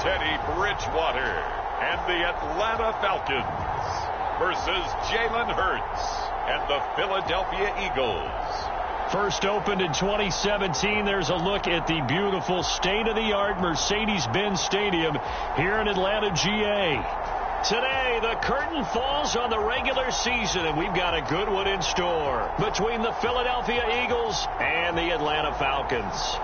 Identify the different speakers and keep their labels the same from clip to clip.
Speaker 1: Teddy Bridgewater and the Atlanta Falcons versus Jalen Hurts and the Philadelphia Eagles.
Speaker 2: First opened in 2017. There's a look at the beautiful state-of-the-art Mercedes-Benz Stadium here in Atlanta, GA. Today, the curtain falls on the regular season, and we've got a good one in store between the Philadelphia Eagles and the Atlanta Falcons.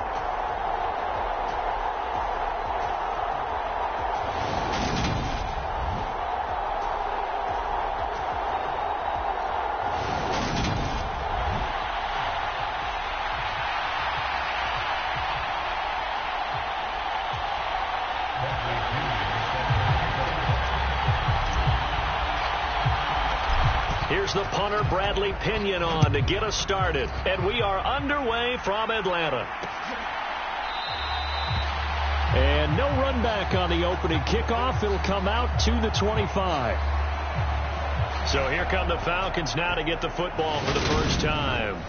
Speaker 2: Here's the punter, Bradley Pinion, on to get us started. And we are underway from Atlanta. And no run back on the opening kickoff. It'll come out to the 25. So here come the Falcons now to get the football for the first time.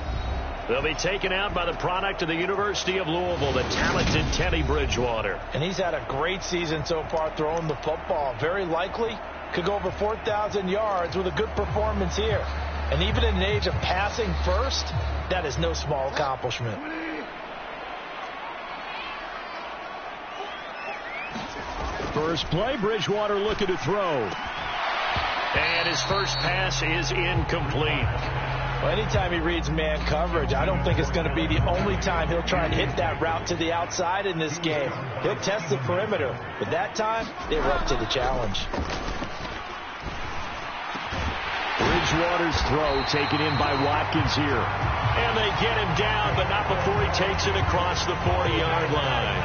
Speaker 2: They'll be taken out by the product of the University of Louisville, the talented Teddy Bridgewater.
Speaker 3: And he's had a great season so far throwing the football. Very likely could go over 4,000 yards with a good performance here. And even in an age of passing first, that is no small accomplishment.
Speaker 2: First play, Bridgewater looking to throw. And his first pass is incomplete.
Speaker 3: Well, anytime he reads man coverage, I don't think it's going to be the only time he'll try and hit that route to the outside in this game. He'll test the perimeter, but that time they were up to the challenge.
Speaker 2: Bridgewater's throw taken in by Watkins here. And they get him down, but not before he takes it across the 40-yard line.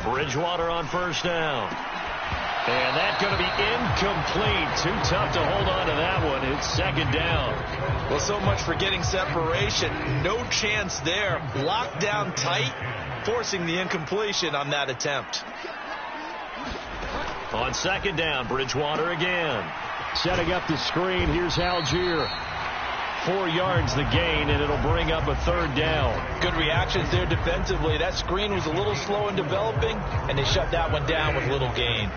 Speaker 2: Bridgewater on first down. And that's going to be incomplete. Too tough to hold on to that one. It's second down.
Speaker 3: Well, so much for getting separation. No chance there. Locked down tight, forcing the incompletion on that attempt.
Speaker 2: On second down, Bridgewater again. Setting up the screen. Here's Algier. 4 yards the gain, and it'll bring up a third down.
Speaker 3: Good reactions there defensively. That screen was a little slow in developing, and they shut that one down with little gain.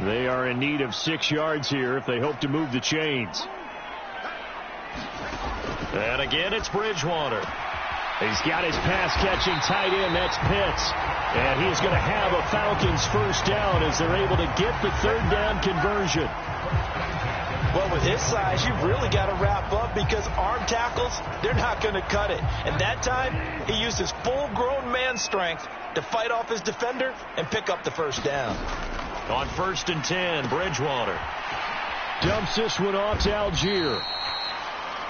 Speaker 2: They are in need of 6 yards here if they hope to move the chains. And again, it's Bridgewater. He's got his pass-catching tight end. That's Pitts. And he's going to have a Falcons first down as they're able to get the third down conversion.
Speaker 3: Well, with his size, you've really got to wrap up because arm tackles, they're not going to cut it. And that time, he used his full-grown man strength to fight off his defender and pick up the first down.
Speaker 2: On 1st and 10, Bridgewater dumps this one off to Algier.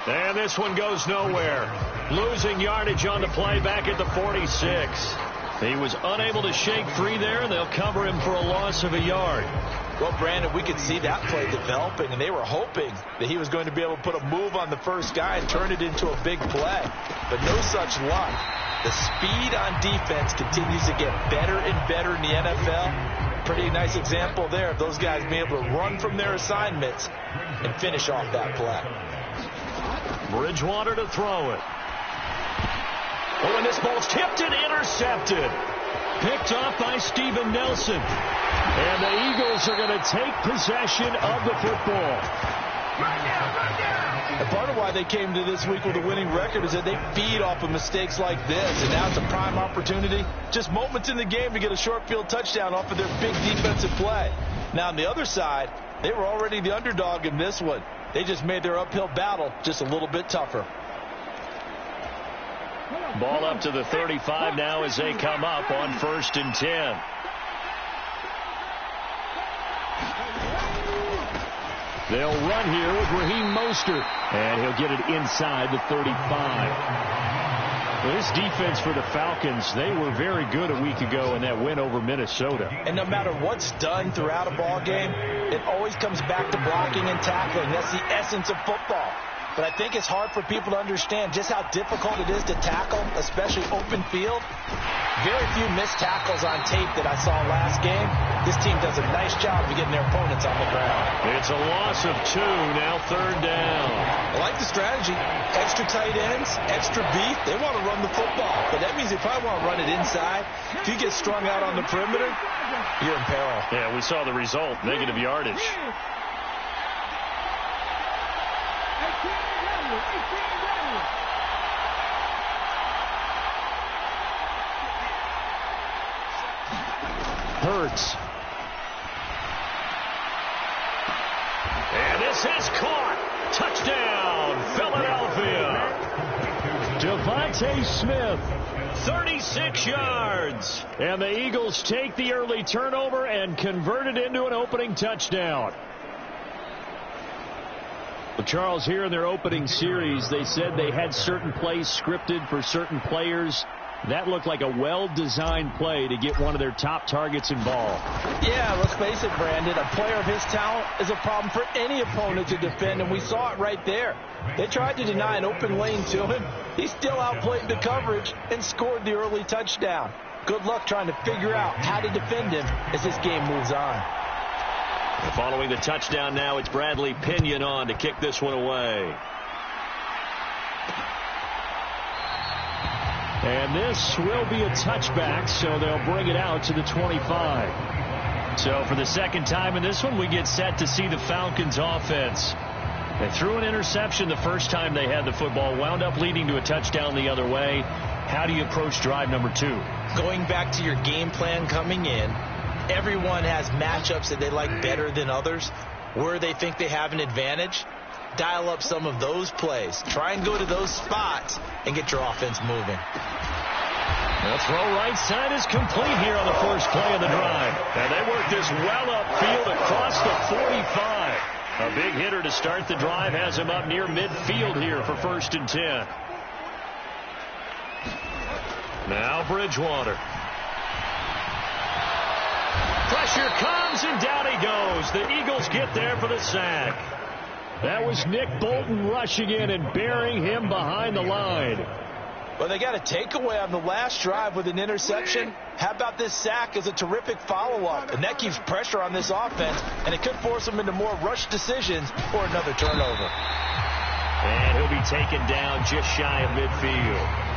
Speaker 2: And this one goes nowhere. Losing yardage on the play back at the 46. He was unable to shake free there, and they'll cover him for a loss of a yard.
Speaker 3: Well, Brandon, we could see that play developing, and they were hoping that he was going to be able to put a move on the first guy and turn it into a big play. But no such luck. The speed on defense continues to get better and better in the NFL. Pretty nice example there of those guys being able to run from their assignments and finish off that play.
Speaker 2: Bridgewater to throw it. Oh, and this ball's tipped and intercepted. Picked off by Steven Nelson. And the Eagles are going to take possession of the football.
Speaker 3: And part of why they came to this week with a winning record is that they feed off of mistakes like this. And now it's a prime opportunity. Just moments in the game to get a short field touchdown off of their big defensive play. Now on the other side, they were already the underdog in this one. They just made their uphill battle just a little bit tougher.
Speaker 2: Ball up to the 35 now as they come up on 1st and 10. They'll run here with Raheem Mostert, and he'll get it inside the 35. Well, this defense for the Falcons, they were very good a week ago in that win over Minnesota.
Speaker 3: And no matter what's done throughout a ball game, it always comes back to blocking and tackling. That's the essence of football. but I think it's hard for people to understand just how difficult it is to tackle, especially open field. Very few missed tackles on tape that I saw last game. This team does a nice job of getting their opponents on the ground.
Speaker 2: It's a loss of 2, now 3rd down.
Speaker 3: I like the strategy. Extra tight ends, extra beef. They want to run the football, but that means they probably want to run it inside. If you get strung out on the perimeter, you're in peril.
Speaker 2: Yeah, we saw the result, negative yardage. Hurts. And this is caught. Touchdown, Philadelphia. Devontae Smith, 36 yards. And the Eagles take the early turnover and convert it into an opening touchdown. Well, Charles, here in their opening series, they said they had certain plays scripted for certain players. That looked like a well-designed play to get one of their top targets involved. Yeah, let's face it, Brandon. A player of his talent is a problem for any opponent to defend, and we saw it right there. They tried to deny an open lane to him. He still outplayed the coverage and scored the early touchdown. Good luck trying to figure out how to defend him as this game moves on. Following the touchdown now, it's Bradley Pinion on to kick this one away. And this will be a touchback, so they'll bring it out to the 25. So for the second time in this one, we get set to see the Falcons offense. They threw an interception the first time they had the football, wound up leading to a touchdown the other way. How do you approach drive number 2? Going back to your game plan coming in, everyone has matchups that they like better than others, where they think they have an advantage. Dial up some of those plays. Try and go to those spots and get your offense moving. The throw right side is complete here on the first play of the drive. And they work this well upfield across the 45. A big hitter to start the drive has him up near midfield here for 1st and 10. Now Bridgewater. Pressure comes and down he goes. The Eagles get there for the sack. That was Nick Bolton rushing in and burying him behind the line. Well, they got a takeaway on the last drive with an interception. How about this sack as a terrific follow-up? And that keeps pressure on this offense, and it could force them into more rush decisions or another turnover. And he'll be taken down just shy of midfield.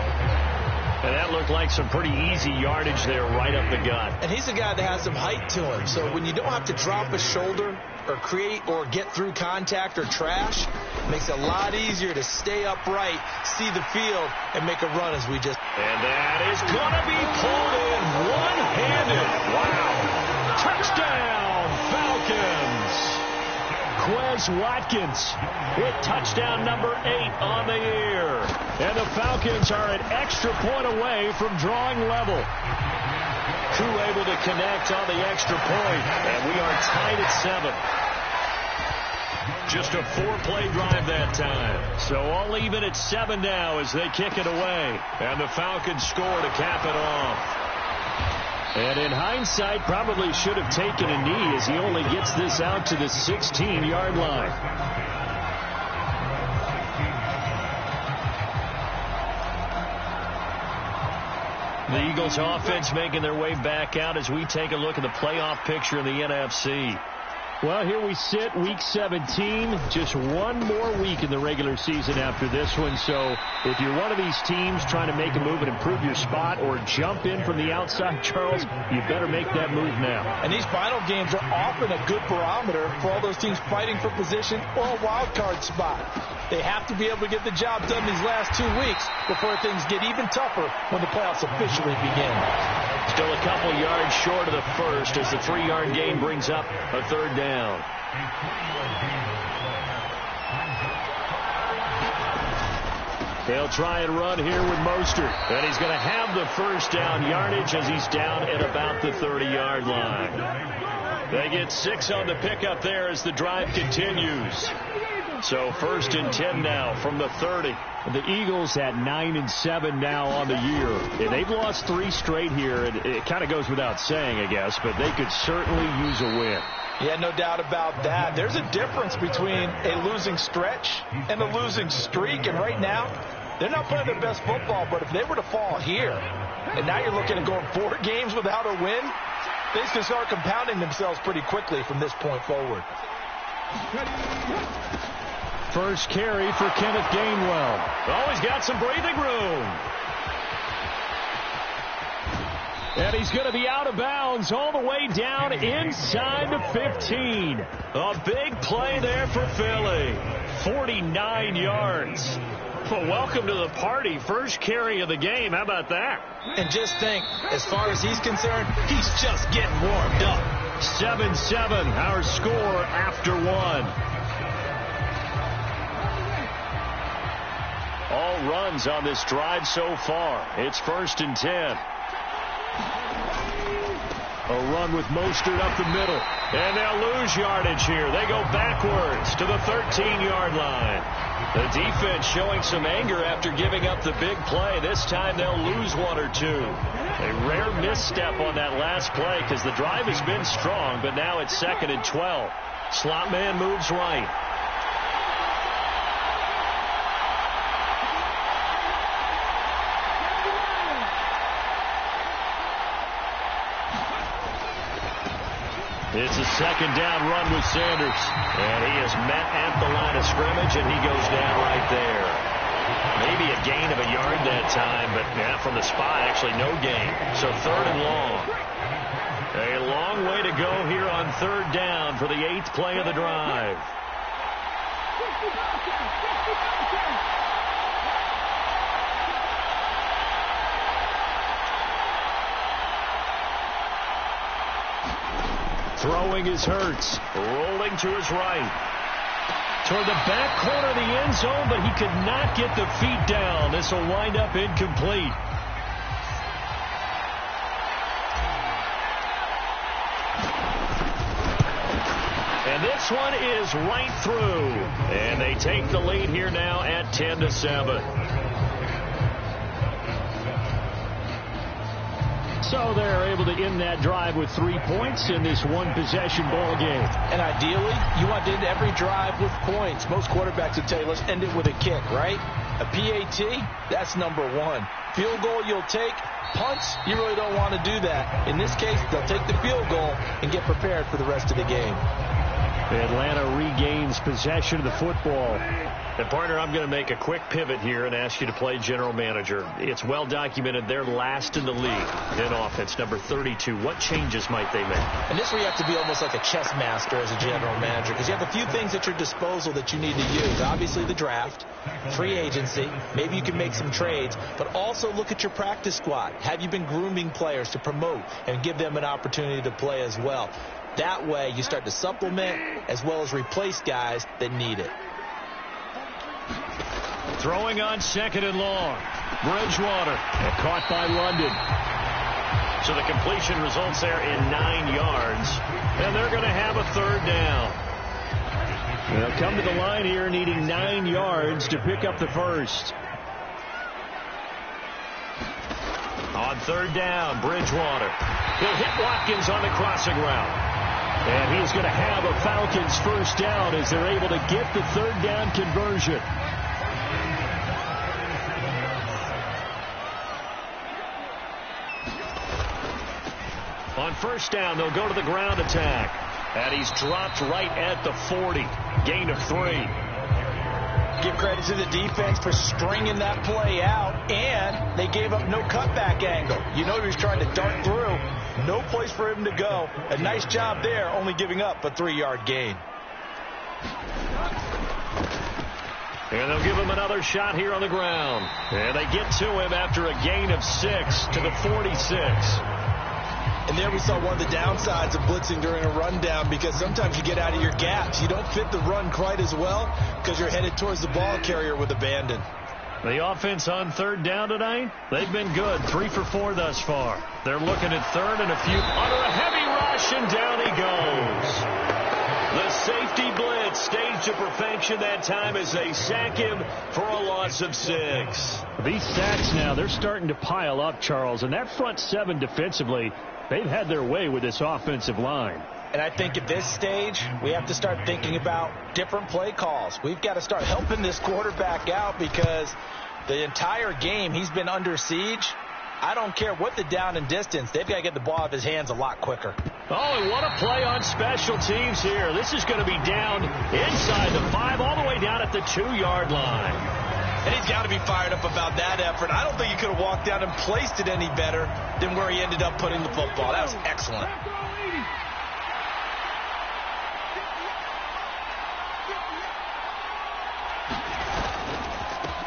Speaker 2: And that looked like some pretty easy yardage there right up the gut. And he's a guy that has some height to him. So when you don't have to drop a shoulder or create or get through contact or trash, it makes it a lot easier to stay upright, see the field, and make a run as we just... And that is going to be pulled in one-handed. Wow. Touchdown, Falcons. Quez Watkins with touchdown number 8 on the year. And the Falcons are an extra point away from drawing level. Crew able to connect on the extra point, and we are tied at 7. Just a 4-play drive that time. So all even at 7 now as they kick it away. And the Falcons score to cap it off. And in hindsight, probably should have taken a knee as he only gets this out to the 16-yard line. The Eagles offense making their way back out as we take a look at the playoff picture in the NFC. Well, here we sit, week 17, just one more week in the regular season after this one. So if you're one of these teams trying to make a move and improve your spot or jump in from the outside, Charles, you better make that move now. And these final games are often a good barometer for all those teams fighting for position or a wild card spot. They have to be able to get the job done these last 2 weeks before things get even tougher when the playoffs officially begin. Still a couple yards short of the first as the 3-yard gain brings up a 3rd down. They'll try and run here with Mostert. And he's going to have the 1st down yardage as he's down at about the 30-yard line. They get 6 on the pickup there as the drive continues. So 1st and 10 now from the 30.
Speaker 4: The Eagles at 9-7 now on the year. And they've lost 3 straight here. And it kind of goes without saying, I guess, but they could certainly use a win.
Speaker 3: Yeah, no doubt about that. There's a difference between a losing stretch and a losing streak. And right now, they're not playing their best football. But if they were to fall here, and now you're looking at going 4 games without a win, things can start compounding themselves pretty quickly from this point forward.
Speaker 4: First carry for Kenneth Gainwell.
Speaker 2: Oh, he's got some breathing room.
Speaker 4: And he's going to be out of bounds all the way down inside the 15.
Speaker 2: A big play there for Philly. 49 yards. Well, welcome to the party. First carry of the game. How about that?
Speaker 3: And just think, as far as he's concerned, he's just getting warmed up.
Speaker 2: 7-7, our score after 1. All runs on this drive so far. It's 1st and 10.
Speaker 4: A run with Mostert up the middle.
Speaker 2: And they'll lose yardage here. They go backwards to the 13-yard line. The defense showing some anger after giving up the big play. This time they'll lose 1 or 2. A rare misstep on that last play because the drive has been strong, but now it's 2nd and 12. Slot man moves right. It's a 2nd down run with Sanders. And he is met at the line of scrimmage, and he goes down right there. Maybe a gain of a yard that time, but yeah, from the spot, actually no gain. So 3rd and long. A long way to go here on 3rd down for the 8th play of the drive.
Speaker 4: Throwing is Hurts.
Speaker 2: Rolling to his right.
Speaker 4: Toward the back corner of the end zone, but he could not get the feet down. This will wind up incomplete.
Speaker 2: And this one is right through. And they take the lead here now at 10-7.
Speaker 4: So they're able to end that drive with 3 points in this one-possession ball game.
Speaker 3: And ideally, you want to end every drive with points. Most quarterbacks would tell you, let's end it with a kick, right? A PAT, that's number 1. Field goal you'll take. Punts, you really don't want to do that. In this case, they'll take the field goal and get prepared for the rest of the game.
Speaker 4: Atlanta regains possession of the football.
Speaker 2: And, partner, I'm going to make a quick pivot here and ask you to play general manager. It's well documented they're last in the league in offense, number 32. What changes might they make?
Speaker 3: And this where you have to be almost like a chess master as a general manager, because you have a few things at your disposal that you need to use. Obviously, the draft, free agency, maybe you can make some trades, but also look at your practice squad. Have you been grooming players to promote and give them an opportunity to play as well? That way, you start to supplement as well as replace guys that need it.
Speaker 2: Throwing on 2nd and long. Bridgewater.
Speaker 4: Caught by London.
Speaker 2: So the completion results there in 9 yards. And they're going to have a 3rd down.
Speaker 4: They'll come to the line here needing 9 yards to pick up the first.
Speaker 2: On 3rd down, Bridgewater. He'll hit Watkins on the crossing route.
Speaker 4: And he's going to have a Falcons first down as they're able to get the 3rd down conversion.
Speaker 2: On 1st down, they'll go to the ground attack. And he's dropped right at the 40. Gain of 3.
Speaker 3: Give credit to the defense for stringing that play out, and they gave up no cutback angle. You know he was trying to dart through. No place for him to go. A nice job there, only giving up a 3-yard gain.
Speaker 2: And they'll give him another shot here on the ground. And they get to him after a gain of 6 to the 46.
Speaker 3: And there we saw one of the downsides of blitzing during a rundown, because sometimes you get out of your gaps. You don't fit the run quite as well because you're headed towards the ball carrier with abandon.
Speaker 2: The offense on 3rd down tonight, they've been good. 3 for 4 thus far. They're looking at 3rd and a few under a heavy rush, and down he goes. The safety blitz staged to perfection that time as they sack him for a loss of 6.
Speaker 4: These sacks now, they're starting to pile up, Charles. And that front 7 defensively, they've had their way with this offensive line.
Speaker 3: And I think at this stage, we have to start thinking about different play calls. We've got to start helping this quarterback out because the entire game he's been under siege. I don't care what the down and distance. They've got to get the ball out of his hands a lot quicker.
Speaker 2: Oh, and what a play on special teams here. This is going to be down inside the 5, all the way down at the 2-yard line.
Speaker 3: And he's got to be fired up about that effort. I don't think he could have walked down and placed it any better than where he ended up putting the football. That was excellent.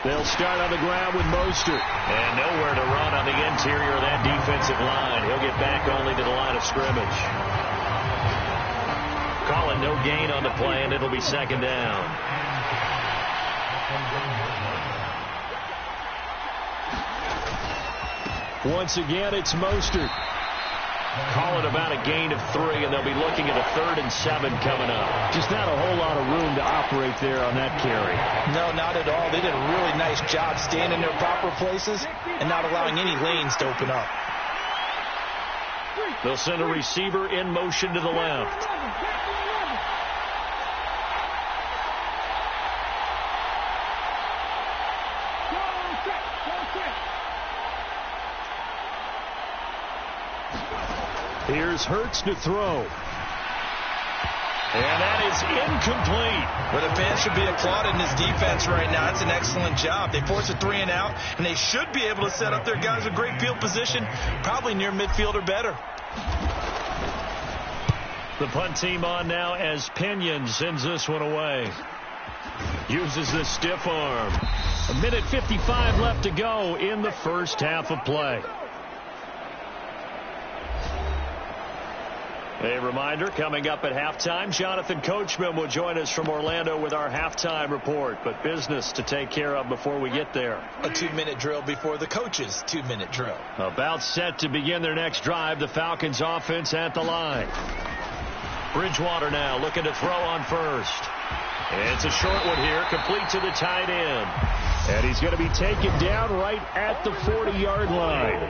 Speaker 2: They'll start on the ground with Mostert. And nowhere to run on the interior of that defensive line. He'll get back only to the line of scrimmage. Calling no gain on the play, and it'll be second down. Once again, it's Mostert. Calling about a gain of 3, and they'll be looking at a 3rd and 7 coming up.
Speaker 4: Just not a whole lot of room to operate there on that carry.
Speaker 3: No, not at all. They did a really nice job staying in their proper places and not allowing any lanes to open up.
Speaker 2: They'll send a receiver in motion to the left. Here's Hurts to throw. And that is incomplete.
Speaker 3: But the fans should be applauding this defense right now. It's an excellent job. They force a 3 and out, and they should be able to set up their guys with great field position, probably near midfield or better.
Speaker 2: The punt team on now as Pinion sends this one away. Uses the stiff arm. 1:55 left to go in the first half of play. A reminder, coming up at halftime, Jonathan Coachman will join us from Orlando with our halftime report. But business to take care of before we get there.
Speaker 3: A 2-minute drill before the coach's 2-minute drill.
Speaker 2: About set to begin their next drive, the Falcons offense at the line. Bridgewater now looking to throw on first. It's a short one here, complete to the tight end.
Speaker 4: And he's going to be taken down right at the 40-yard line.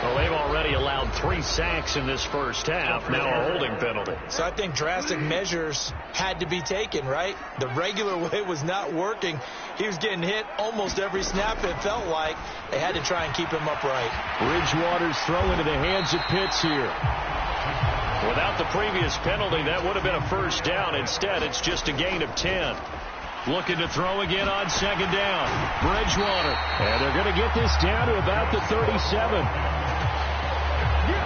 Speaker 2: Well, they've already allowed 3 sacks in this first half. Now a holding penalty.
Speaker 3: So I think drastic measures had to be taken, right? The regular way was not working. He was getting hit almost every snap, it felt like. They had to try and keep him upright.
Speaker 4: Bridgewater's throw into the hands of Pitts here.
Speaker 2: Without the previous penalty, that would have been a first down. Instead, it's just a gain of 10. Looking to throw again on second down. Bridgewater. And they're going to get this down to about the 37.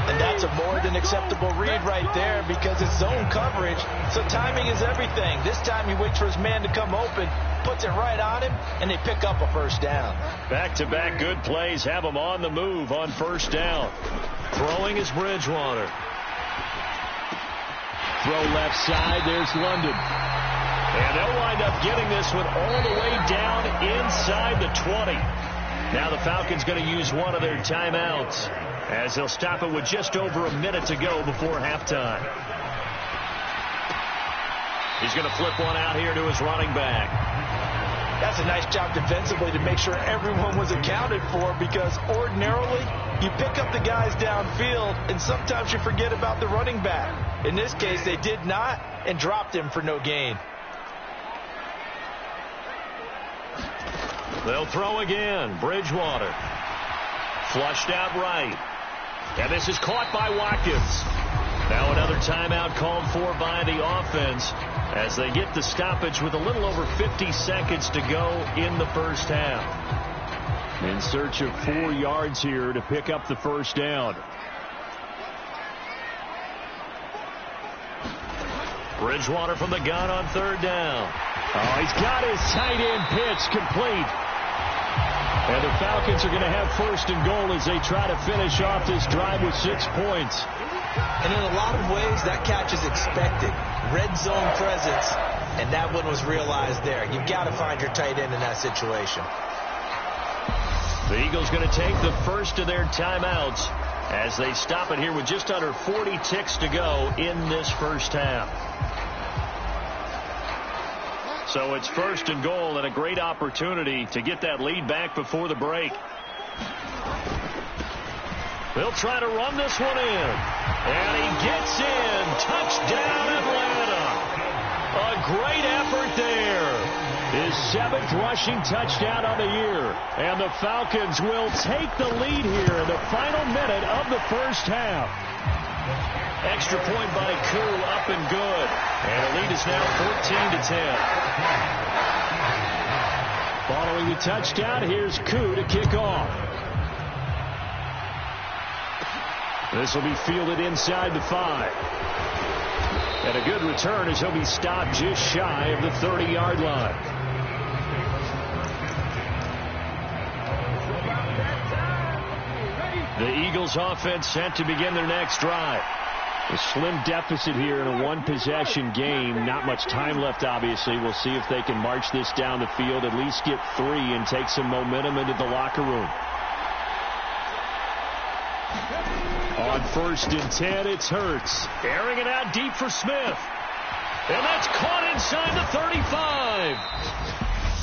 Speaker 3: And that's a more than acceptable read right there because it's zone coverage. So timing is everything. This time he waits for his man to come open, puts it right on him, and they pick up a first down.
Speaker 2: Back-to-back good plays have him on the move on first down. Throwing is Bridgewater.
Speaker 4: Throw left side. There's London.
Speaker 2: And they'll wind up getting this one all the way down inside the 20. Now the Falcons going to use one of their timeouts as they'll stop it with just over a minute to go before halftime. He's going to flip one out here to his running back.
Speaker 3: That's a nice job defensively to make sure everyone was accounted for because ordinarily you pick up the guys downfield and sometimes you forget about the running back. In this case, they did not and dropped him for no gain.
Speaker 2: They'll throw again. Bridgewater. Flushed out right. And this is caught by Watkins. Now another timeout called for by the offense as they get the stoppage with a little over 50 seconds to go in the first half.
Speaker 4: In search of 4 yards here to pick up the first down.
Speaker 2: Bridgewater from the gun on third down.
Speaker 4: Oh, he's got his tight end pitch complete. And the Falcons are going to have first and goal as they try to finish off this drive with 6 points.
Speaker 3: And in a lot of ways, that catch is expected. Red zone presence, and that one was realized there. You've got to find your tight end in that situation.
Speaker 2: The Eagles going to take the first of their timeouts as they stop it here with just under 40 ticks to go in this first half. So it's first and goal and a great opportunity to get that lead back before the break. They'll try to run this one in. And he gets in. Touchdown, Atlanta. A great effort there. His 7th rushing touchdown on the year. And the Falcons will take the lead here in the final minute of the first half. Extra point by Koo, up and good. And the lead is now 14-10. Following the touchdown, here's Koo to kick off. This will be fielded inside the 5. And a good return as he'll be stopped just shy of the 30-yard line. The Eagles offense set to begin their next drive. A slim deficit here in a one-possession game. Not much time left, obviously. We'll see if they can march this down the field, at least get 3 and take some momentum into the locker room. On 1st and 10, it's Hurts. Airing it out deep for Smith. And that's caught inside the 35.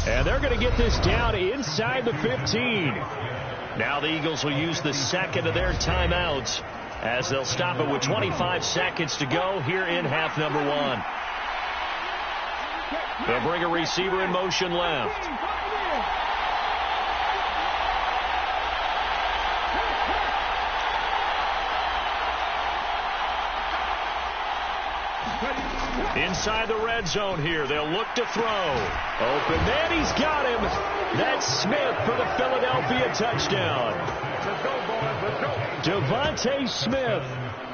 Speaker 2: And they're going to get this down inside the 15. Now the Eagles will use the second of their timeouts as they'll stop it with 25 seconds to go here in half number 1. They'll bring a receiver in motion left. Inside the red zone here. They'll look to throw. Open man, he's got him. That's Smith for the Philadelphia touchdown. Devontae Smith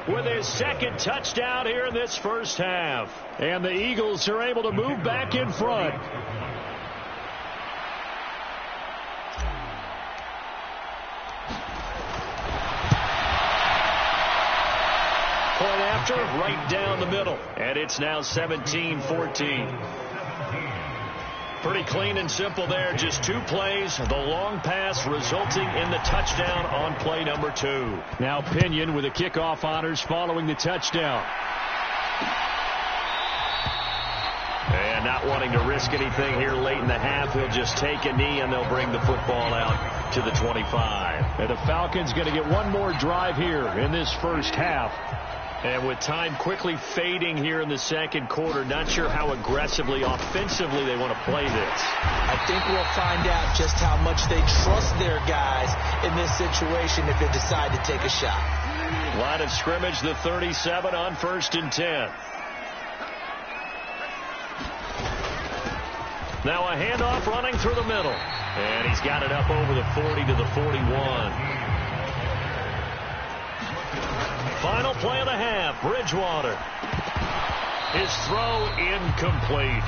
Speaker 2: with his 2nd touchdown here in this first half. And the Eagles are able to move back in front. Point after, right down the middle. And it's now 17-14. Pretty clean and simple there. Just 2 plays. The long pass resulting in the touchdown on play number 2. Now Pinion with the kickoff honors following the touchdown. And not wanting to risk anything here late in the half, he'll just take a knee and they'll bring the football out to the 25. And the Falcons going to get one more drive here in this first half. And with time quickly fading here in the second quarter, not sure how aggressively, offensively they want to play this.
Speaker 3: I think we'll find out just how much they trust their guys in this situation if they decide to take a shot.
Speaker 2: Line of scrimmage, the 37 on 1st and 10. Now a handoff running through the middle. And he's got it up over the 40 to the 41. Final play of the half. Bridgewater. His throw incomplete.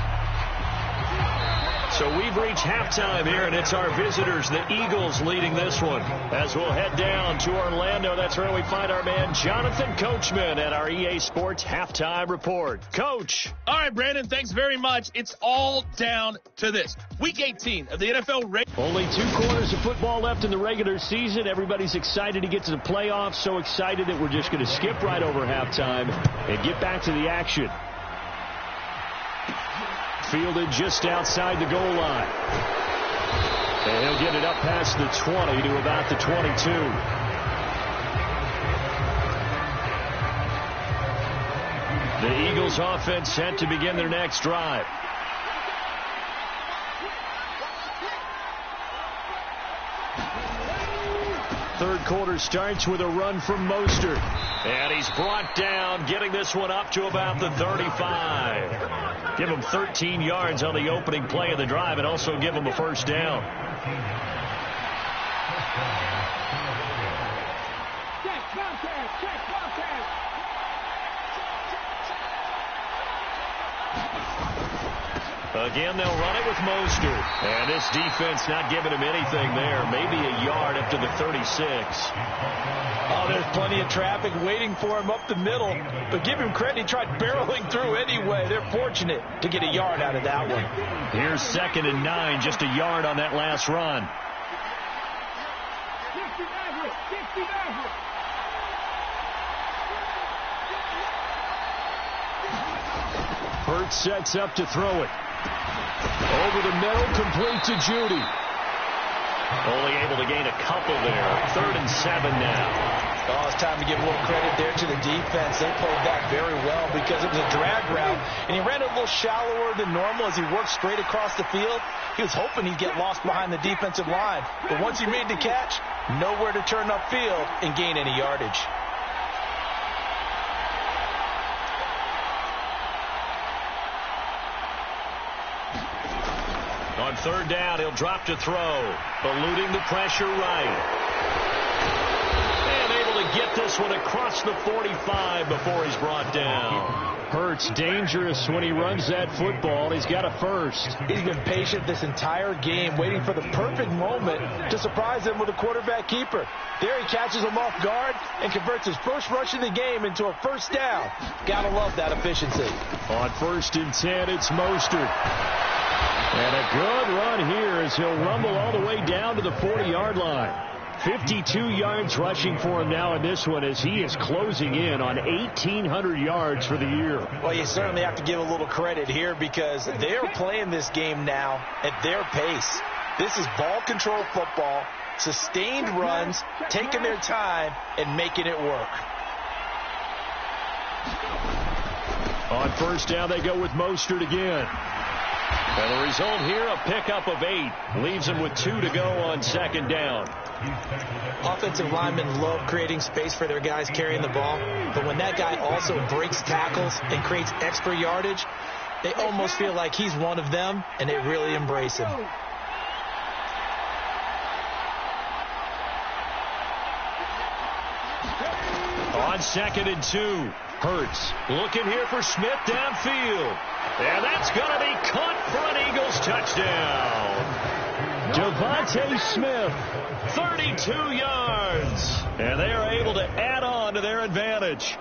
Speaker 2: So we've reached halftime here, and it's our visitors, the Eagles, leading this one. As we'll head down to Orlando, that's where we find our man Jonathan Coachman at our EA Sports Halftime Report. Coach.
Speaker 5: All right, Brandon, thanks very much. It's all down to this. Week 18 of the NFL.
Speaker 2: Only 2 quarters of football left in the regular season. Everybody's excited to get to the playoffs, so excited that we're just going to skip right over halftime and get back to the action. Fielded just outside the goal line. And he'll get it up past the 20 to about the 22. The Eagles offense set to begin their next drive. Third quarter starts with a run from Mostert. And he's brought down, getting this one up to about the 35. Give him 13 yards on the opening play of the drive and also give him a first down. Again, they'll run it with Mostert. And this defense not giving him anything there. Maybe a yard up to the 36.
Speaker 3: Oh, there's plenty of traffic waiting for him up the middle. But give him credit, he tried barreling through anyway. They're fortunate to get a yard out of that one.
Speaker 2: Here's 2nd and 9, just a yard on that last run. Hurts sets up to throw it. Over the middle, complete to Judy. Only able to gain a couple there. 3rd and 7 now.
Speaker 3: Oh, it's time to give a little credit there to the defense. They played that very well because it was a drag route, and he ran a little shallower than normal as he worked straight across the field. He was hoping he'd get lost behind the defensive line, but once he made the catch, nowhere to turn upfield and gain any yardage.
Speaker 2: On 3rd down, he'll drop to throw, eluding the pressure right. Get this one across the 45 before he's brought down. Hurts dangerous when he runs that football. He's got a first.
Speaker 3: He's been patient this entire game, waiting for the perfect moment to surprise him with a quarterback keeper. There he catches him off guard and converts his first rush of the game into a first down. Gotta love that efficiency.
Speaker 2: On 1st and 10, it's Mostert. And a good run here as he'll rumble all the way down to the 40-yard line. 52 yards rushing for him now in this one as he is closing in on 1,800 yards for the year.
Speaker 3: Well, you certainly have to give a little credit here because they're playing this game now at their pace. This is ball control football, sustained runs, taking their time and making it work.
Speaker 2: On 1st down, they go with Mostert again. And the result here, a pickup of 8. Leaves him with 2 to go on 2nd down.
Speaker 3: Offensive linemen love creating space for their guys carrying the ball, but when that guy also breaks tackles and creates extra yardage, they almost feel like he's one of them, and they really embrace him.
Speaker 2: On 2nd and 2, Hurts looking here for Smith downfield. And that's going to be caught for an Eagles touchdown. Devontae Smith, 32 yards. And they are able to add on to their advantage.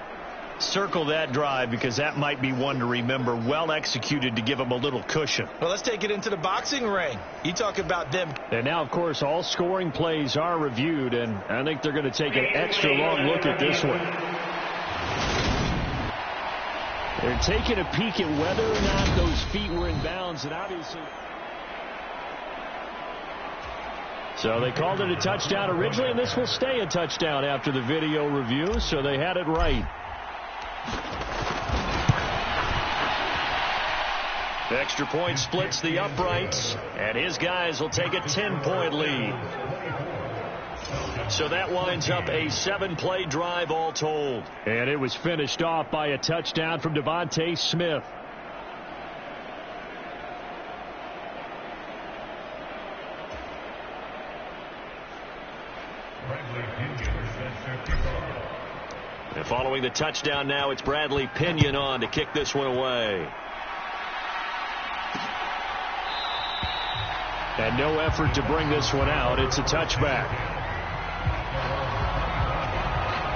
Speaker 2: Circle that drive because that might be one to remember. Well executed to give them a little cushion.
Speaker 3: Well, let's take it into the boxing ring. You talk about them.
Speaker 2: And now, of course, all scoring plays are reviewed, and I think they're going to take an extra long look at this one. They're taking a peek at whether or not those feet were in bounds, and obviously. So they called it a touchdown originally, and this will stay a touchdown after the video review, so they had it right. The extra point splits the uprights, and his guys will take a 10-point lead. So that winds up a 7-play drive all told. And it was finished off by a touchdown from Devontae Smith. And following the touchdown now, it's Bradley Pinion on to kick this one away. And no effort to bring this one out. It's a touchback.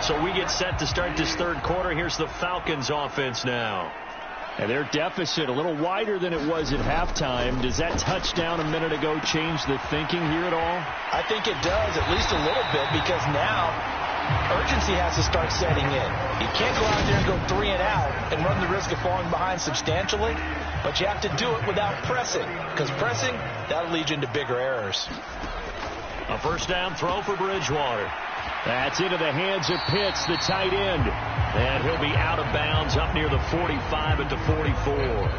Speaker 2: So we get set to start this 3rd quarter. Here's the Falcons offense now. And their deficit a little wider than it was at halftime. Does that touchdown a minute ago change the thinking here at all?
Speaker 3: I think it does, at least a little bit, because now urgency has to start setting in. You can't go out there and go 3 and out and run the risk of falling behind substantially, but you have to do it without pressing, because pressing, that'll lead you into bigger errors.
Speaker 2: A 1st down throw for Bridgewater. That's into the hands of Pitts, the tight end. And he'll be out of bounds up near the 45 at the 44.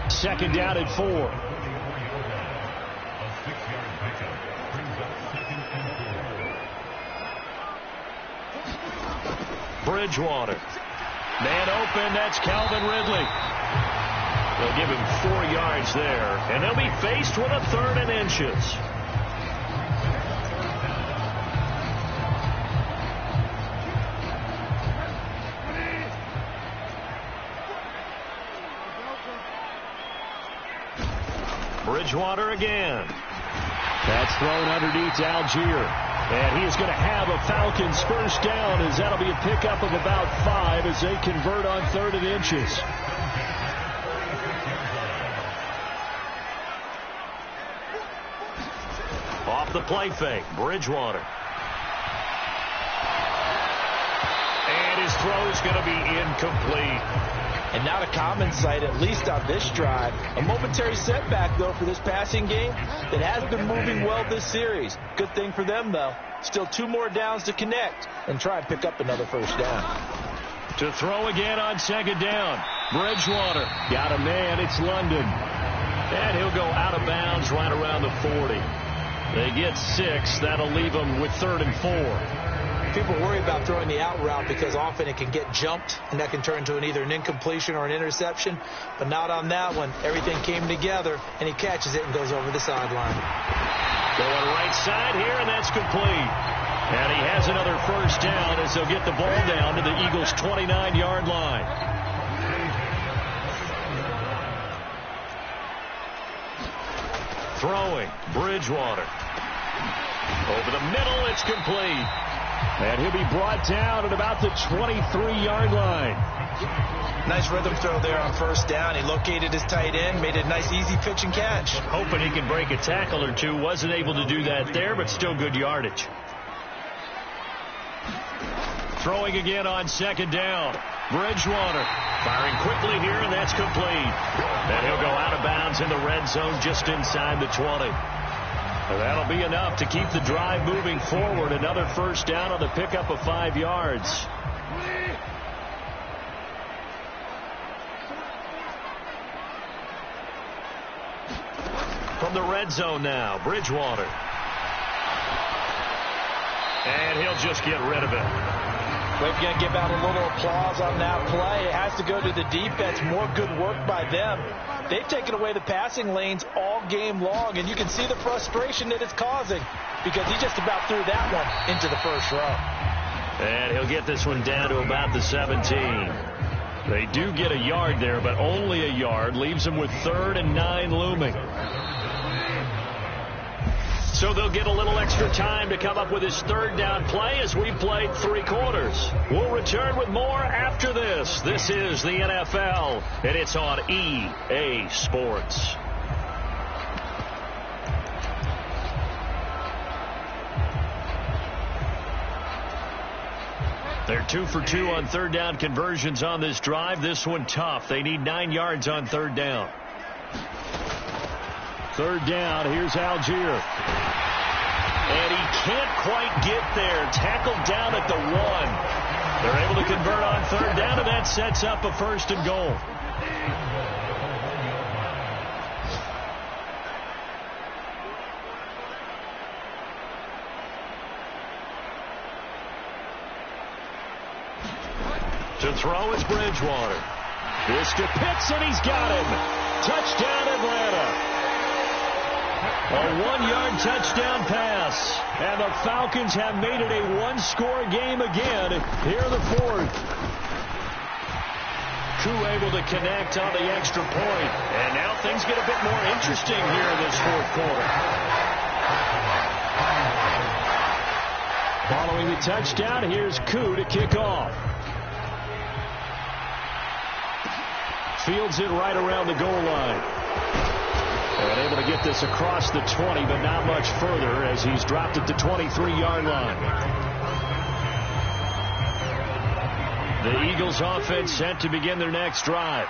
Speaker 2: 2nd down at 4. Bridgewater. Man open, that's Calvin Ridley. They'll give him 4 yards there. And they'll be faced with a 3rd and inches. Bridgewater again. That's thrown underneath Algier. And he is going to have a Falcons 1st down as that'll be a pickup of about 5 as they convert on 3rd and inches. Off the play fake, Bridgewater. And his throw is going to be incomplete.
Speaker 3: And not a common sight, at least on this drive. A momentary setback, though, for this passing game that has been moving well this series. Good thing for them, though. Still 2 more downs to connect and try and pick up another first down.
Speaker 2: To throw again on second down. Bridgewater got a man. It's London. And he'll go out of bounds right around the 40. They get 6. That'll leave them with 3rd and 4.
Speaker 3: People worry about throwing the out route because often it can get jumped, and that can turn into either an incompletion or an interception. But not on that one. Everything came together, and he catches it and goes over the sideline.
Speaker 2: Going right side here, and that's complete. And he has another first down as they'll get the ball down to the Eagles' 29-yard line. Throwing, Bridgewater. Over the middle, it's complete. And he'll be brought down at about the 23-yard line.
Speaker 3: Nice rhythm throw there on first down. He located his tight end, made a nice easy pitch and catch.
Speaker 2: Hoping he can break a tackle or two. Wasn't able to do that there, but still good yardage. Throwing again on second down. Bridgewater firing quickly here, and that's complete. And he'll go out of bounds in the red zone just inside the 20. That'll be enough to keep the drive moving forward. Another first down on the pickup of 5 yards. From the red zone now, Bridgewater. And he'll just get rid of it.
Speaker 3: We've got to give out a little applause on that play. It has to go to the defense. More good work by them. They've taken away the passing lanes all game long, and you can see the frustration that it's causing because he just about threw that one into the first row.
Speaker 2: And he'll get this one down to about the 17. They do get a yard there, but only a yard. Leaves them with 3rd and 9 looming. So they'll get a little extra time to come up with his 3rd down play as we played 3 quarters. We'll return with more after this. This is the NFL, and it's on EA Sports. They're 2 for 2 on 3rd down conversions on this drive. This one tough. They need 9 yards on 3rd down. 3rd down, here's Algier. And he can't quite get there. Tackled down at the 1. They're able to convert on 3rd down, and that sets up a 1st and goal. To throw is Bridgewater. This to Pitts, and he's got him. Touchdown, Atlanta. A 1-yard touchdown pass. And the Falcons have made it a 1-score game again here in the 4th. Koo able to connect on the extra point. And now things get a bit more interesting here in this 4th quarter. Following the touchdown, here's Koo to kick off. Fields it right around the goal line. And able to get this across the 20, but not much further as he's dropped it to 23-yard line. The Eagles offense set to begin their next drive.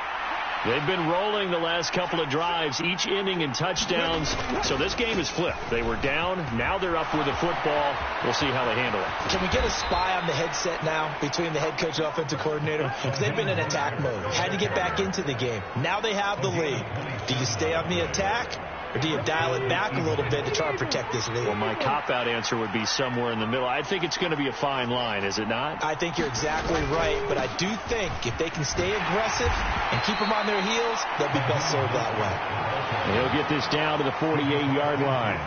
Speaker 2: They've been rolling the last couple of drives, each ending in touchdowns. So this game is flipped. They were down. Now they're up with the football. We'll see how they handle it.
Speaker 3: Can we get a spy on the headset now between the head coach and offensive coordinator? Because they've been in attack mode. Had to get back into the game. Now they have the lead. Do you stay on the attack? Or do you dial it back a little bit to try and protect this lead?
Speaker 2: Well, my cop-out answer would be somewhere in the middle. I think it's going to be a fine line, is it not?
Speaker 3: I think you're exactly right, but I do think if they can stay aggressive and keep them on their heels, they'll be best served that way.
Speaker 2: He'll get this down to the 48-yard line.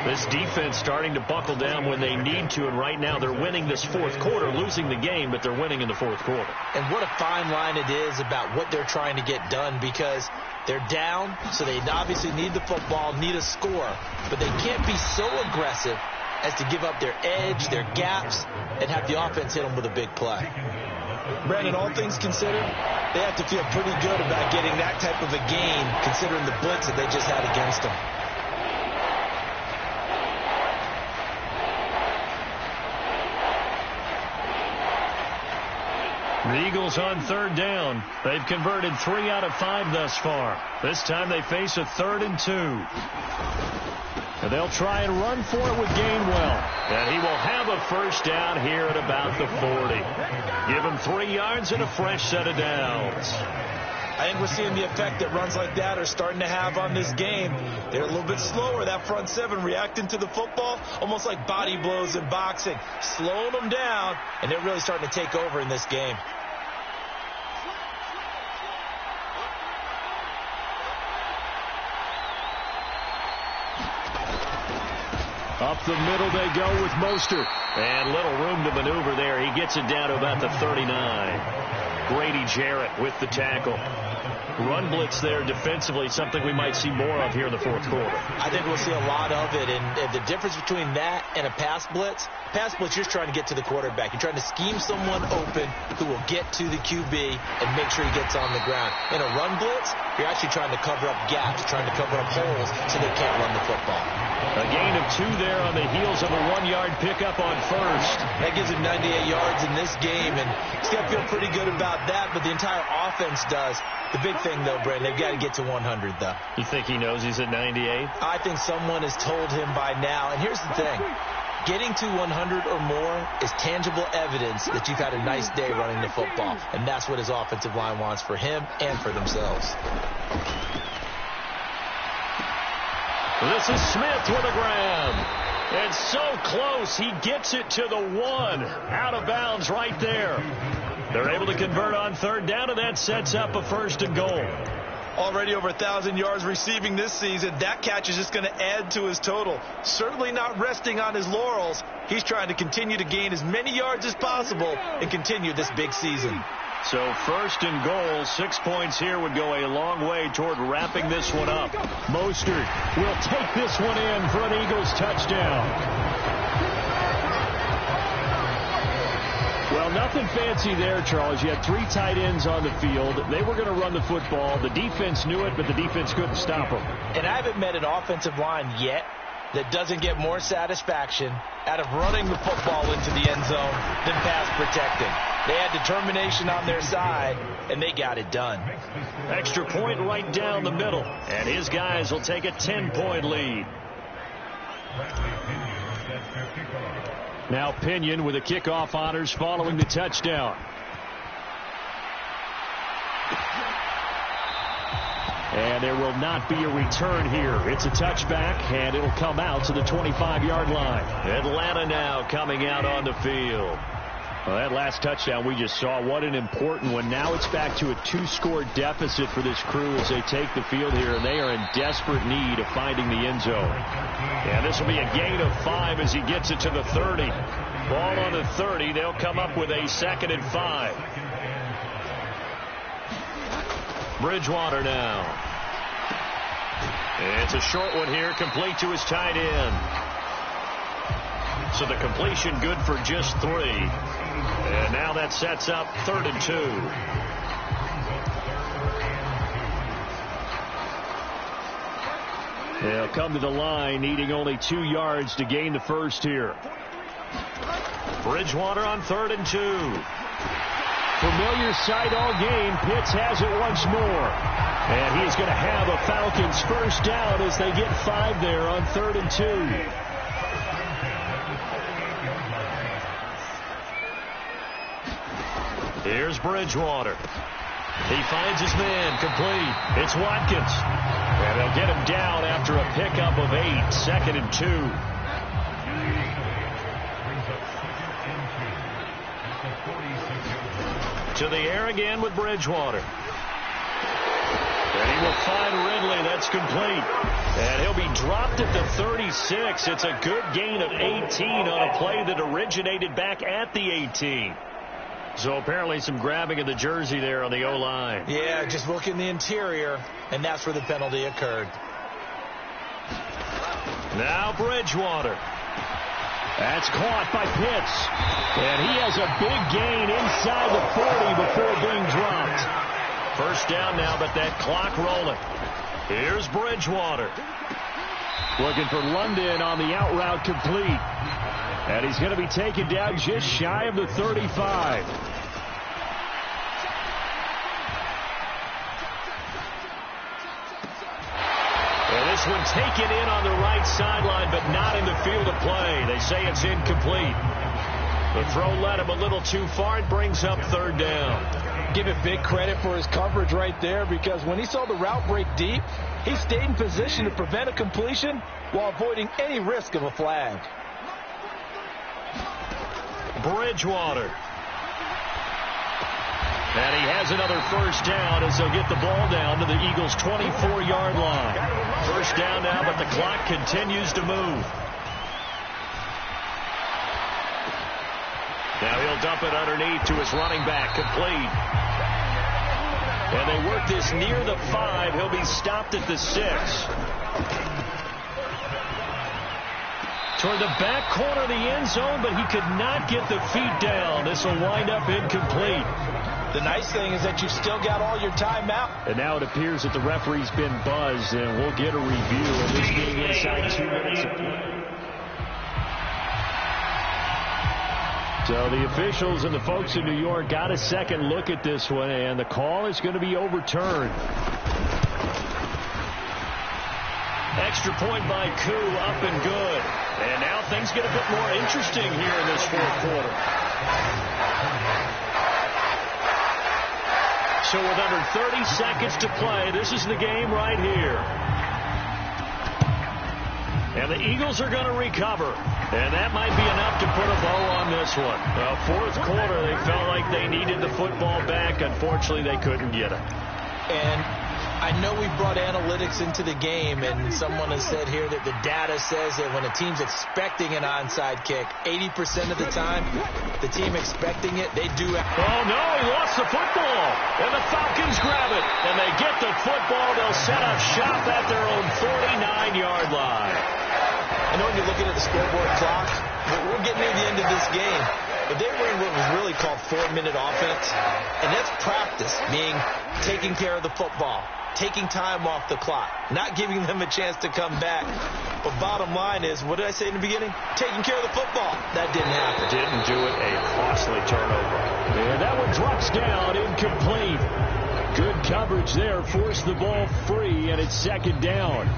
Speaker 2: This defense starting to buckle down when they need to, and right now they're winning this 4th quarter, losing the game, but they're winning in the 4th quarter.
Speaker 3: And what a fine line it is about what they're trying to get done, because they're down, so they obviously need the football, need a score, but they can't be so aggressive as to give up their edge, their gaps, and have the offense hit them with a big play. Brandon, all things considered, they have to feel pretty good about getting that type of a gain, considering the blitz that they just had against them.
Speaker 2: The Eagles on third down. They've converted 3 out of 5 thus far. This time they face a 3rd and 2. And they'll try and run for it with Gainwell. And he will have a first down here at about the 40. Give him 3 yards and a fresh set of downs.
Speaker 3: I think we're seeing the effect that runs like that are starting to have on this game. They're a little bit slower, that front 7, reacting to the football, almost like body blows in boxing, slowing them down, and they're really starting to take over in this game.
Speaker 2: Up the middle they go with Mostert. And little room to maneuver there. He gets it down to about the 39. Grady Jarrett with the tackle. Run blitz there defensively, something we might see more of here in the 4th quarter.
Speaker 3: I think we'll see a lot of it, and the difference between that and a pass blitz, you're just trying to get to the quarterback. You're trying to scheme someone open who will get to the QB and make sure he gets on the ground. In a run blitz, you're actually trying to cover up gaps, trying to cover up holes so they can't run the football.
Speaker 2: A gain of 2 there on the heels of a 1-yard pickup on first.
Speaker 3: That gives him 98 yards in this game, and he's got to feel pretty good about that, but the entire offense does. The big thing, though, Brandon, they've got to get to 100, though.
Speaker 2: You think he knows he's at 98?
Speaker 3: I think someone has told him by now. And here's the thing. Getting to 100 or more is tangible evidence that you've had a nice day running the football. And that's what his offensive line wants for him and for themselves.
Speaker 2: This is Smith with a grab. It's so close. He gets it to the 1. Out of bounds right there. They're able to convert on third down, and that sets up a 1st and goal.
Speaker 3: Already over 1,000 yards receiving this season. That catch is just going to add to his total. Certainly not resting on his laurels. He's trying to continue to gain as many yards as possible and continue this big season.
Speaker 2: So 1st and goal, 6 points here would go a long way toward wrapping this one up. Mostert will take this one in for an Eagles touchdown. Well, nothing fancy there, Charles. You had 3 tight ends on the field. They were going to run the football. The defense knew it, but the defense couldn't stop them.
Speaker 3: And I haven't met an offensive line yet that doesn't get more satisfaction out of running the football into the end zone than pass protecting. They had determination on their side, and they got it done.
Speaker 2: Extra point right down the middle, and his guys will take a 10-point lead. Now Pinion with the kickoff honors following the touchdown. And there will not be a return here. It's a touchback, and it'll come out to the 25-yard line. Atlanta now coming out on the field. Well, that last touchdown we just saw, what an important one. Now it's back to a 2-score deficit for this crew as they take the field here, and they are in desperate need of finding the end zone. And this will be a gain of 5 as he gets it to the 30. Ball on the 30. They'll come up with a 2nd and 5. Bridgewater now. It's a short one here, complete to his tight end. So the completion good for just 3. And now that sets up 3rd and 2. They'll come to the line, needing only 2 yards to gain the first here. Bridgewater on 3rd and 2. Familiar sight all game. Pitts has it once more. And he's going to have a Falcons first down as they get 5 there on 3rd and 2. Here's Bridgewater. He finds his man, complete. It's Watkins. And they'll get him down after a pickup of 8, 2nd and 2. To the air again with Bridgewater. And he will find Ridley. That's complete. And he'll be dropped at the 36. It's a good gain of 18 on a play that originated back at the 18. So apparently some grabbing of the jersey there on the O-line.
Speaker 3: Yeah, just look in the interior, and that's where the penalty occurred.
Speaker 2: Now Bridgewater. That's caught by Pitts. And he has a big gain inside the 40 before being dropped. First down now, but that clock rolling. Here's Bridgewater. Looking for London on the out route, complete. And he's going to be taken down just shy of the 35. this one taken in on the right sideline, but not in the field of play. They say it's incomplete. The throw led him a little too far. It brings up third down.
Speaker 3: Give it big credit for his coverage right there, because when he saw the route break deep, he stayed in position to prevent a completion while avoiding any risk of a flag.
Speaker 2: Bridgewater. And he has another first down as they'll get the ball down to the Eagles' 24-yard line. First down now, but the clock continues to move. Now he'll dump it underneath to his running back, complete. And they work this near the 5. He'll be stopped at the 6. Toward the back corner of the end zone, but he could not get the feet down. This will wind up incomplete.
Speaker 3: The nice thing is that you've still got all your timeout.
Speaker 2: And now it appears that the referee's been buzzed, and we'll get a review of this being inside 2 minutes of play. So the officials and the folks in New York got a second look at this one, and the call is going to be overturned. Extra point by Koo, up and good. And now things get a bit more interesting here in this fourth quarter. So with under 30 seconds to play, this is the game right here. And the Eagles are going to recover. And that might be enough to put a bow on this one. Fourth quarter, they felt like they needed the football back. Unfortunately, they couldn't get it.
Speaker 3: And I know we brought analytics into the game, and someone has said here that the data says that when a team's expecting an onside kick, 80% of the time, the team expecting it, they do.
Speaker 2: Oh, no, he lost the football. And the Falcons grab it. And they get the football. They'll set up shop at their own 49-yard line.
Speaker 3: I know when you're looking at the scoreboard clock, we're getting near the end of this game. But they were in what was really called 4-minute offense. And that's practice, meaning taking care of the football, taking time off the clock, not giving them a chance to come back. But bottom line is, what did I say in the beginning? Taking care of the football. That didn't happen.
Speaker 2: Didn't do it. A costly turnover. And that one drops down, incomplete. Good coverage there. Forced the ball free, and it's second down.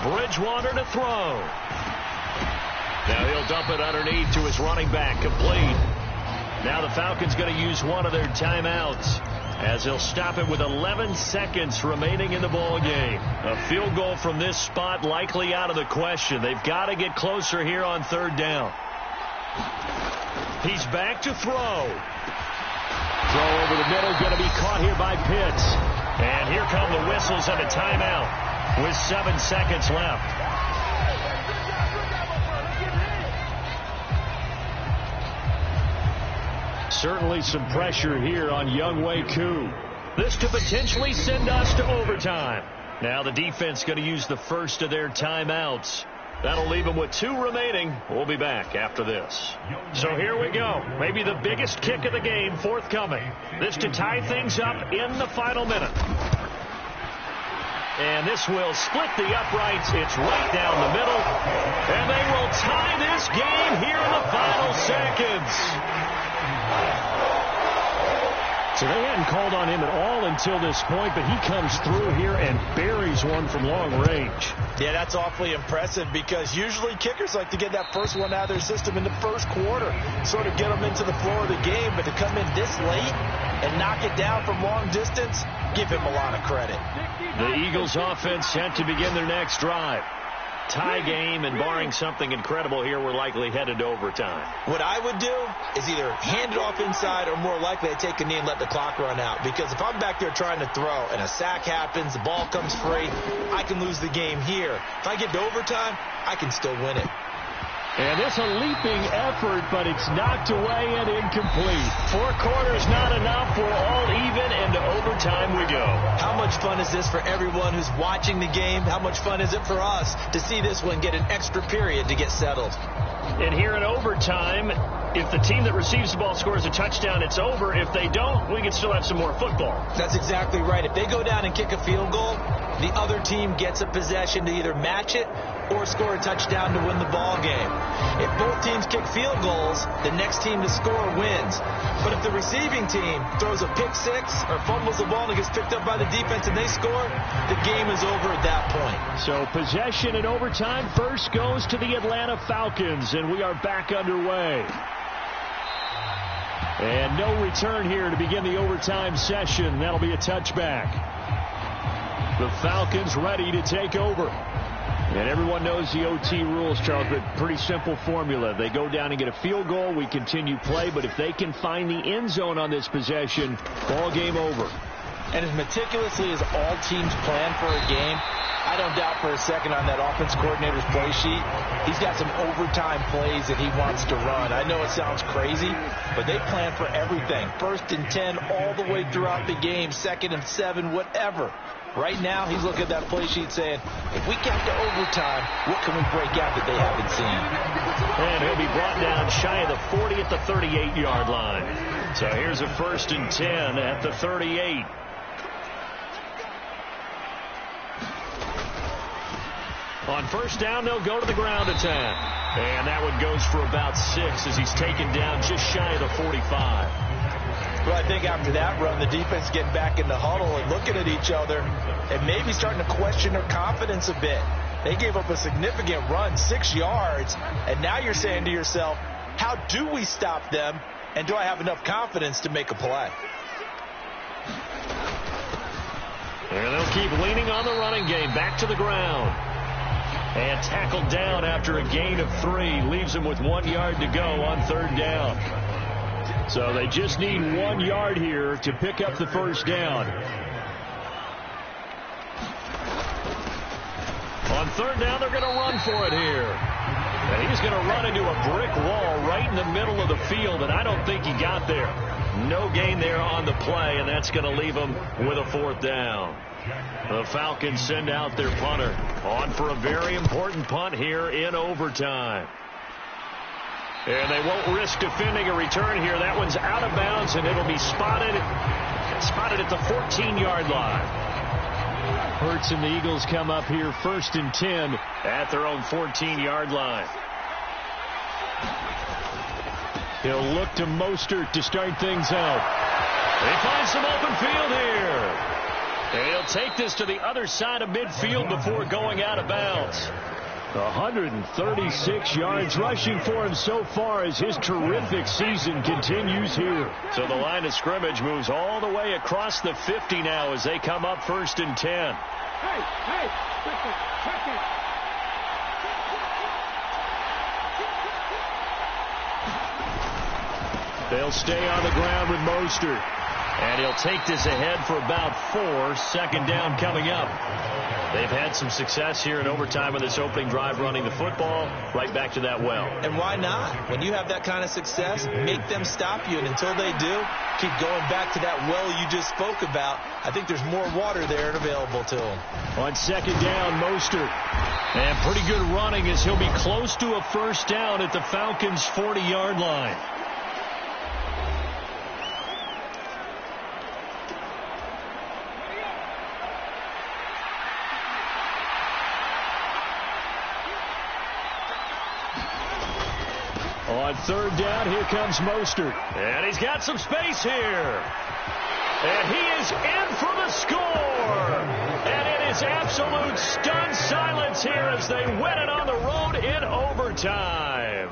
Speaker 2: Bridgewater to throw. Now he'll dump it underneath to his running back, complete. Now the Falcons going to use one of their timeouts as he'll stop it with 11 seconds remaining in the ball game. A field goal from this spot likely out of the question. They've got to get closer here on third down. He's back to throw. Throw over the middle, going to be caught here by Pitts. And here come the whistles and a timeout with 7 seconds left. Certainly some pressure here on Younghoe Koo. This to potentially send us to overtime. Now the defense going to use the first of their timeouts. That'll leave them with 2 remaining. We'll be back after this. So here we go. Maybe the biggest kick of the game forthcoming. This to tie things up in the final minute. And this will split the uprights. It's right down the middle. And they will tie this game here in the final seconds. So they hadn't called on him at all until this point, but he comes through here and buries one from long range.
Speaker 3: Yeah, that's awfully impressive, because usually kickers like to get that first one out of their system in the first quarter, sort of get them into the flow of the game. But to come in this late and knock it down from long distance, give him a lot of credit.
Speaker 2: The Eagles offense set to begin their next drive. Tie game, and barring something incredible here, we're likely headed to overtime.
Speaker 3: What I would do is either hand it off inside, or more likely I take a knee and let the clock run out. Because if I'm back there trying to throw and a sack happens, the ball comes free, I can lose the game here. If I get to overtime, I can still win it.
Speaker 2: And it's a leaping effort, but it's knocked away and incomplete. 4 quarters not enough. We're all even, and to overtime we go.
Speaker 3: How much fun is this for everyone who's watching the game? How much fun is it for us to see this one get an extra period to get settled?
Speaker 2: And here in overtime, if the team that receives the ball scores a touchdown, it's over. If they don't, we can still have some more football.
Speaker 3: That's exactly right. If they go down and kick a field goal, the other team gets a possession to either match it or score a touchdown to win the ball game. If both teams kick field goals, the next team to score wins. But if the receiving team throws a pick six or fumbles the ball and it gets picked up by the defense and they score, the game is over at that point.
Speaker 2: So possession in overtime first goes to the Atlanta Falcons, and we are back underway. And no return here to begin the overtime session. That'll be a touchback. The Falcons ready to take over. And everyone knows the OT rules, Charles, but pretty simple formula. They go down and get a field goal. We continue play, but if they can find the end zone on this possession, ball game over.
Speaker 3: And as meticulously as all teams plan for a game, I don't doubt for a second on that offense coordinator's play sheet, he's got some overtime plays that he wants to run. I know it sounds crazy, but they plan for everything. 1st and 10 all the way throughout the game, 2nd and 7, whatever. Right now, he's looking at that play sheet saying, if we get to overtime, what can we break out that they haven't seen?
Speaker 2: And he'll be brought down shy of the 40 at the 38-yard line. So here's a 1st and 10 at the 38. On first down, they'll go to the ground attack. And that one goes for about 6 as he's taken down just shy of the 45.
Speaker 3: Well, I think after that run, the defense getting back in the huddle and looking at each other and maybe starting to question their confidence a bit. They gave up a significant run, 6 yards, and now you're saying to yourself, how do we stop them, and do I have enough confidence to make a play?
Speaker 2: And they'll keep leaning on the running game, back to the ground. And tackled down after a gain of 3. Leaves him with 1 yard to go on 3rd down. So they just need 1 yard here to pick up the first down. On 3rd down, they're going to run for it here. And he's going to run into a brick wall right in the middle of the field, and I don't think he got there. No gain there on the play, and that's going to leave him with a 4th down. The Falcons send out their punter on for a very important punt here in overtime. And they won't risk defending a return here. That one's out of bounds, and it'll be spotted at the 14-yard line. Hurts and the Eagles come up here 1st and 10 at their own 14-yard line. He'll look to Mostert to start things out. They find some open field here. And he'll take this to the other side of midfield before going out of bounds. 136 yards rushing for him so far as his terrific season continues here. So the line of scrimmage moves all the way across the 50 now as they come up 1st and 10. They'll stay on the ground with Mostert. And he'll take this ahead for about 4. 2nd down coming up. They've had some success here in overtime in this opening drive running the football. Right back to that well.
Speaker 3: And why not? When you have that kind of success, make them stop you. And until they do, keep going back to that well you just spoke about. I think there's more water there and available to them.
Speaker 2: On 2nd down, Mostert. And pretty good running as he'll be close to a 1st down at the Falcons' 40-yard line. On 3rd down, here comes Mostert. And he's got some space here. And he is in for the score. And it is absolute stunned silence here as they win it on the road in overtime.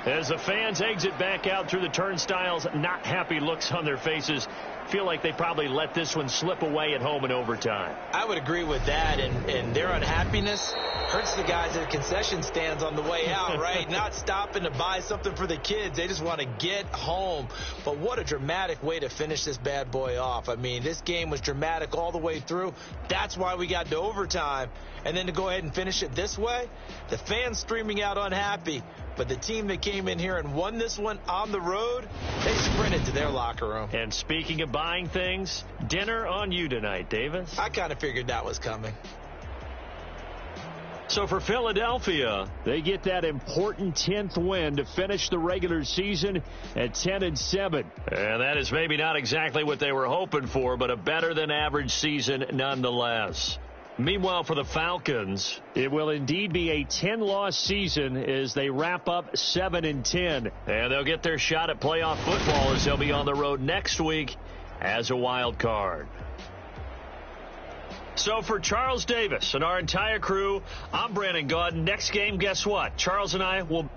Speaker 2: As the fans exit back out through the turnstiles, not happy looks on their faces. Feel like they probably let this one slip away at home in overtime.
Speaker 3: I would agree with that, and their unhappiness hurts the guys at the concession stands on the way out, right? Not stopping to buy something for the kids. They just want to get home. But what a dramatic way to finish this bad boy off. I mean, this game was dramatic all the way through. That's why we got to overtime. And then to go ahead and finish it this way, the fans streaming out unhappy. But the team that came in here and won this one on the road, they sprinted to their locker room.
Speaker 2: And speaking of buying things, dinner on you tonight, Davis.
Speaker 3: I kind of figured that was coming.
Speaker 2: So for Philadelphia, they get that important 10th win to finish the regular season at 10-7. And that is maybe not exactly what they were hoping for, but a better than average season nonetheless. Meanwhile, for the Falcons, it will indeed be a 10-loss season as they wrap up 7-10. And they'll get their shot at playoff football as they'll be on the road next week as a wild card. So for Charles Davis and our entire crew, I'm Brandon Gaudin. Next game, guess what? Charles and I will